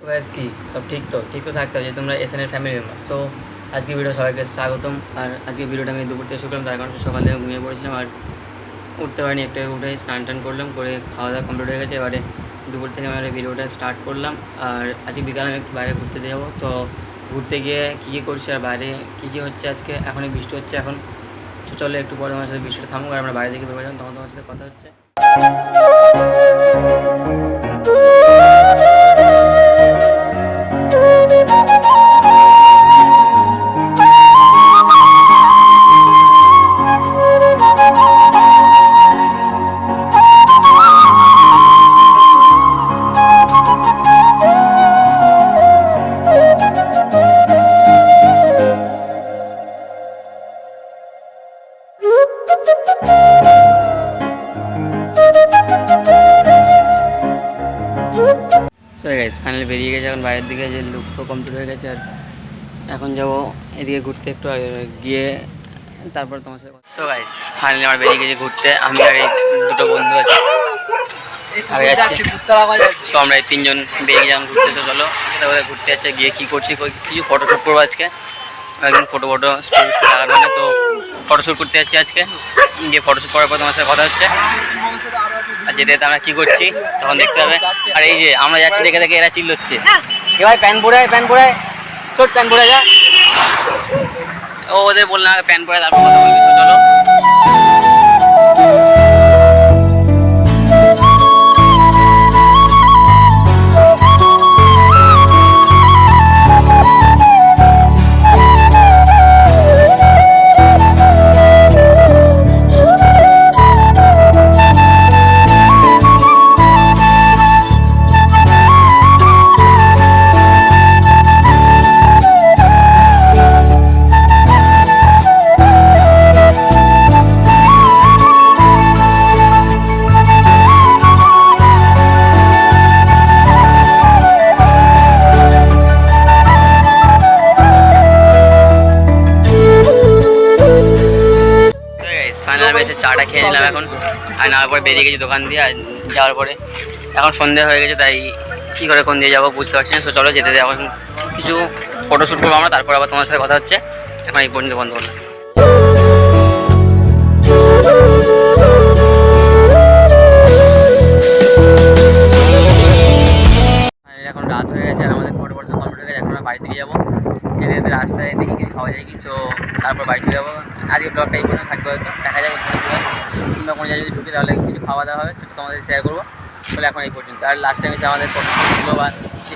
Guys কি সব ঠিক তো থাকতে হবে যে তোমরা এসএনের ফ্যামিলি মেম্বার। তো আজকে ভিডিও সবাইকে স্বাগতম। আর আজকে ভিডিওটা আমি দুপুর থেকে শুরু করলাম, তার কারণ সকাল থেকে ঘুমিয়ে পড়েছিলাম আর উঠতে পারিনি। একটা উঠে স্নান টান করলাম, করে খাওয়া দাওয়া কমপ্লিট হয়ে গেছে। এবারে দুপুর থেকে আমি ভিডিওটা স্টার্ট করলাম। আর আজকে বিকালে আমি একটু বাইরে ঘুরতে যাবো। তো ঘুরতে গিয়ে কী করছি আর বাইরে কী হচ্ছে, আজকে এখনই বৃষ্টি হচ্ছে এখন। তো চলো একটু পরে তোমার সাথে বৃষ্টিটা থামুক আর আমরা বাইরে দিকে বেরোবো, তখন তোমার সাথে কথা হচ্ছে। সো গাইস ফাইনালি বেরিয়ে গেছে এখন বাইরের দিকে, যে লুক তো কমপ্লিট হয়ে গেছে। আর এখন যাবো এদিকে ঘুরতে একটু, আর গিয়ে তারপর তোমার সাথে। সো গাইস ফাইনালি আমার বেরিয়ে গেছে ঘুরতে, আমি আর এই দুটো বন্ধু আছে আগে যাচ্ছি। সো আমরা এই তিনজন বেরিয়ে যখন ঘুরতে, তো চলো তারপরে ঘুরতে যাচ্ছে। গিয়ে কী করছি, কিছু ফটোশ্যুট করবো আজকে। একদম ফটো স্টোরি লাগানো হয়, তো ফটোশ্যুট করতে যাচ্ছি আজকে। গিয়ে ফটোশ্যুট করার পর তোমার সাথে কথা হচ্ছে। আর যেতে যেতে আমরা কী করছি তখন দেখতে হবে। আর এই যে আমরা যাচ্ছি দেখে দেখে এরা চিল্লোচ্ছে, এবার প্যান্ট পরে তোর প্যান্ট পরে যা। ও ওদের বললাম প্যান্ট পরে তারপর কথা বলবি। তো চলো এসে চাটা খেয়ে নিলাম এখন। আর নেওয়ার পরে বেরিয়ে গেছি দোকান দিয়ে। আর যাওয়ার পরে এখন সন্ধ্যা হয়ে গেছে, তাই কী করে কোন দিয়ে যাবো বুঝতে পারছি না। তো চলো যেতে এখন কিছু ফটোশ্যুট করবো আমরা, তারপর আবার তোমার সাথে কথা হচ্ছে। এখন এই পর্যন্ত বন্ধ করলাম। এখন রাত হয়ে গেছে আর আমাদের ফটো কমপ্লিট হয়ে গেছে। এখন আমরা বাড়ি থেকে যাবো। যেতে যেতে রাস্তায় দেখি কিছু খাওয়া যায় কিছু, তারপর বাড়ি চলে যাবো। আজকে ব্লগটা এই পর্যন্ত থাকবে, হয়তো দেখা যায় কিংবা কোনো জায়গায় যদি ঢুকি তাহলে কিছু খাওয়া দাওয়া হবে, সেটা তোমাদের শেয়ার করবো। তাহলে এখন এই পর্যন্ত। আর লাস্ট টাইমে যে আমাদের ফটোগুলো বা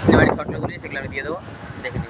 সিনেমাটিক ফটোগুলি সেগুলো আমি দিয়ে দেবো, দেখে নিই।